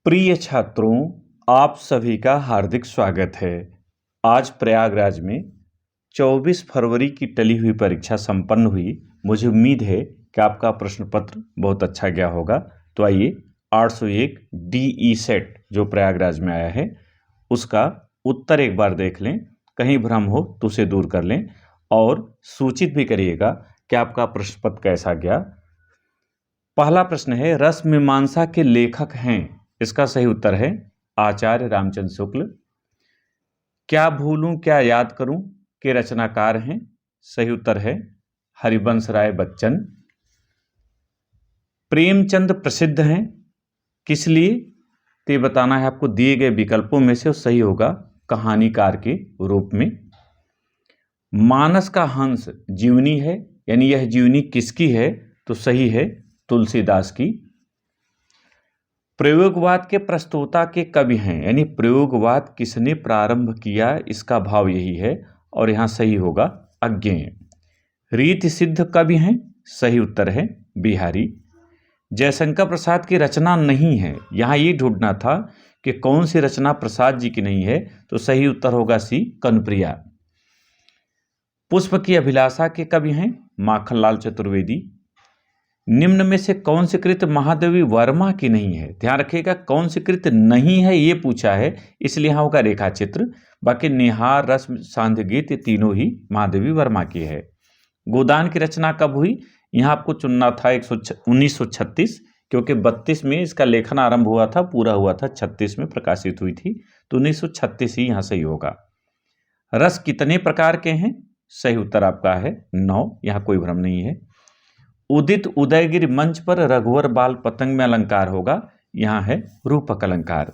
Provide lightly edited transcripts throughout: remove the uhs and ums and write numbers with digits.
प्रिय छात्रों, आप सभी का हार्दिक स्वागत है। आज प्रयागराज में 24 फरवरी की टली हुई परीक्षा संपन्न हुई। मुझे उम्मीद है कि आपका प्रश्न पत्र बहुत अच्छा गया होगा। तो आइए 801 DE सेट जो प्रयागराज में आया है उसका उत्तर एक बार देख लें। कहीं भ्रम हो तो उसे दूर कर लें और सूचित भी करिएगा कि आपका प्रश्न पत्र कैसा गया। पहला प्रश्न है, रस मीमांसा के लेखक हैं। इसका सही उत्तर है आचार्य रामचंद्र शुक्ल। क्या भूलूं क्या याद करूं के रचनाकार हैं। सही उत्तर है हरिवंश राय बच्चन। प्रेमचंद प्रसिद्ध हैं किस लिए, तो ये बताना है आपको दिए गए विकल्पों में से। सही होगा कहानीकार के रूप में। मानस का हंस जीवनी है, यानी यह जीवनी किसकी है, तो सही है तुलसीदास की। प्रयोगवाद के प्रस्तोता के कवि हैं, यानी प्रयोगवाद किसने प्रारंभ किया, इसका भाव यही है और यहां सही होगा अज्ञेय। रीति सिद्ध कवि हैं, सही उत्तर है बिहारी। जयशंकर प्रसाद की रचना नहीं है, यहां ये ढूंढना था कि कौन सी रचना प्रसाद जी की नहीं है, तो सही उत्तर होगा सी कनप्रिया। पुष्प की अभिलाषा के कवि हैं माखनलाल चतुर्वेदी। निम्न में से कौन सी कृत महादेवी वर्मा की नहीं है। ध्यान रखिएगा कौन सी कृत नहीं है ये पूछा है, इसलिए यहाँ होगा रेखा चित्र। बाकी निहार, रस, सांध्य गीत ये तीनों ही महादेवी वर्मा की है। गोदान की रचना कब हुई, यहाँ आपको चुनना था 1936, क्योंकि 32 में इसका लेखन आरंभ हुआ था, पूरा हुआ था 36 में प्रकाशित हुई थी, तो 1936 ही यहाँ सही होगा। रस कितने प्रकार के हैं, सही उत्तर आपका है 9, यहाँ कोई भ्रम नहीं है। उदित उदयगिरि मंच पर रघुवर बाल पतंग में अलंकार होगा, यहां है रूपक अलंकार।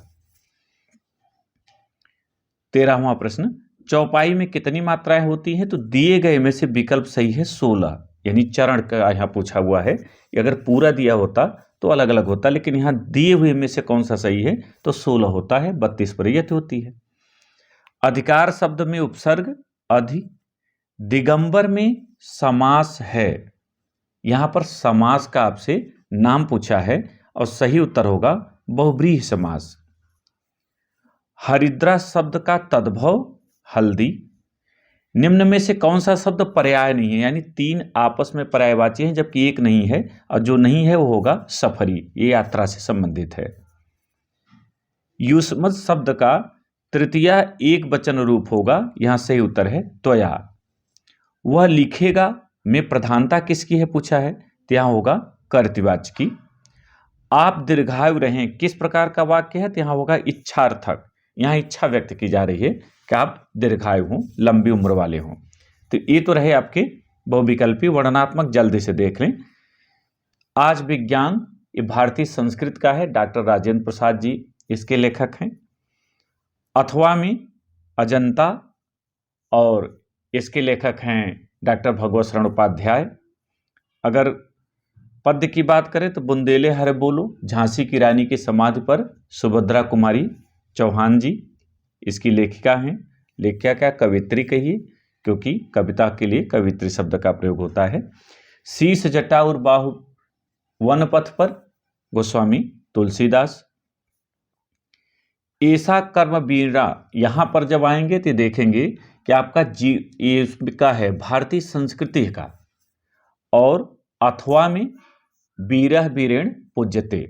13वां प्रश्न, चौपाई में कितनी मात्राएं होती हैं, तो दिए गए में से विकल्प सही है 16, यानी चरण का यहां पूछा हुआ है। अगर पूरा दिया होता तो अलग अलग होता, लेकिन यहां दिए हुए में से कौन सा सही है, तो 16 होता है, 32 प्रयत्न होती है। अधिकार शब्द में उपसर्ग अधि। दिगंबर में समास है, यहां पर समास का आपसे नाम पूछा है और सही उत्तर होगा बहुव्रीहि समास। हरिद्रा शब्द का तद्भव हल्दी। निम्न में से कौन सा शब्द पर्याय नहीं है, यानी 3 आपस में पर्यायवाची हैं जबकि एक नहीं है, और जो नहीं है वो होगा सफरी, ये यात्रा से संबंधित है। युष्मत शब्द का तृतीया एक वचन रूप होगा, यहां सही उत्तर है त्वया। वह लिखेगा में प्रधानता किसकी है पूछा है, तो यहां होगा कर्तृवाच्य की। आप दीर्घायु रहें किस प्रकार का वाक्य है, तो यहां होगा इच्छार्थक। यहां इच्छा व्यक्त की जा रही है कि आप दीर्घायु हों, लंबी उम्र वाले हों। तो ये तो रहे आपके बहुविकल्पी वर्णनात्मक, जल्दी से देख लें। आज विज्ञान ये भारतीय संस्कृत का है, डॉक्टर राजेंद्र प्रसाद जी इसके लेखक हैं। अथवा में अजंता और इसके लेखक हैं डॉक्टर भगवत शरण उपाध्याय। अगर पद्य की बात करें तो बुंदेले हरे बोलो, झांसी की रानी की समाधि पर सुभद्रा कुमारी चौहान जी इसकी लेखिका हैं। लेखिका क्या, कवित्री कहिए, क्योंकि कविता के लिए कवित्री शब्द का प्रयोग होता है। शीश जटा और बाहु वन पथ पर गोस्वामी तुलसीदास। ऐसा कर्म वीरा, यहां पर जब आएंगे तो देखेंगे कि आपका ये का है भारतीय संस्कृति का। और अथवा में वीरः वीरेण पूज्यते।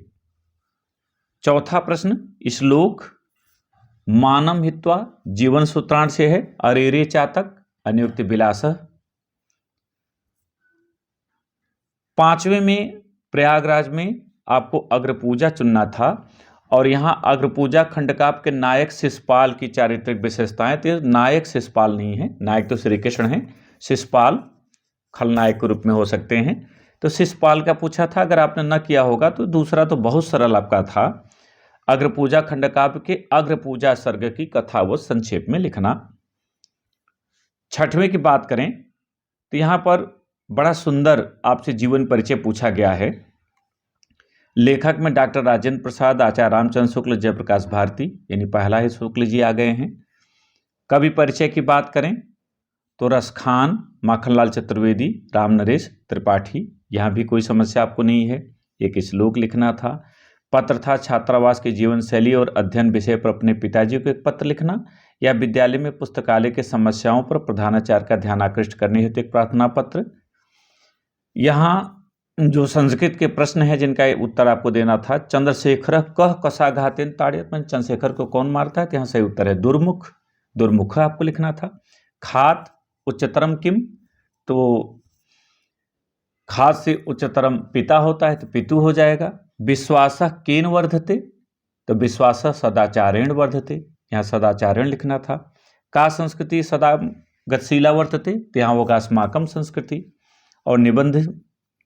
चौथा प्रश्न, श्लोक मानम हित्वा जीवन सूत्रांश से है, अरेरे चातक अनुयुक्त विलास। 5वें में प्रयागराज में आपको अग्रपूजा चुनना था, और यहां अग्रपूजा खंडकाव्य के नायक शिषपाल की चारित्रिक विशेषताएं। तो नायक शिषपाल नहीं है, नायक तो श्री कृष्ण है, शिषपाल खलनायक के रूप में हो सकते हैं। तो शिषपाल का पूछा था, अगर आपने न किया होगा तो दूसरा तो बहुत सरल आपका था, अग्रपूजा खंडकाव्य के अग्रपूजा सर्ग की कथा वो संक्षेप में लिखना। 6वें की बात करें तो यहां पर बड़ा सुंदर आपसे जीवन परिचय पूछा गया है। लेखक में डॉक्टर राजेंद्र प्रसाद, आचार्य रामचंद्र शुक्ल, जयप्रकाश भारती, यानी पहला ही शुक्ल जी आ गए हैं। कवि परिचय की बात करें तो रसखान, माखनलाल चतुर्वेदी, राम नरेश त्रिपाठी, यहां भी कोई समस्या आपको नहीं है। एक श्लोक लिखना था। पत्र था छात्रावास की जीवन शैली और अध्ययन विषय पर अपने पिताजी को एक पत्र लिखना, या विद्यालय में पुस्तकालय की समस्याओं पर प्रधानाचार्य का ध्यान आकृष्ट करने हेतु एक प्रार्थना पत्र। यहाँ जो संस्कृत के प्रश्न है जिनका उत्तर आपको देना था, चंद्रशेखर कह कसाघातेन ताड़यत, में चंद्रशेखर को कौन मारता है, तो यहाँ सही उत्तर है दुर्मुख, दुर्मुख आपको लिखना था। खात उच्चतरम किम, तो खात से उच्चतरम पिता होता है तो पितु हो जाएगा। विश्वास केन वर्धते, तो विश्वास सदाचारेण वर्धते, यहाँ सदाचारेण लिखना था। का संस्कृति सदा गतिशीला वर्तते, तो यहाँ होगा अस्माकम संस्कृति। और निबंध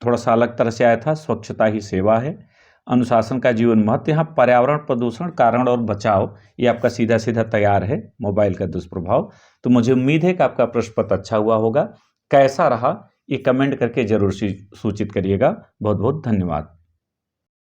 थोड़ा सा अलग तरह से आया था, स्वच्छता ही सेवा है। अनुशासन का जीवन महत्व, यहाँ पर्यावरण प्रदूषण कारण और बचाव, ये आपका सीधा सीधा तैयार है। मोबाइल का दुष्प्रभाव, तो मुझे उम्मीद है कि आपका प्रश्न पत्र अच्छा हुआ होगा। कैसा रहा ये कमेंट करके जरूर सूचित करिएगा। बहुत बहुत धन्यवाद।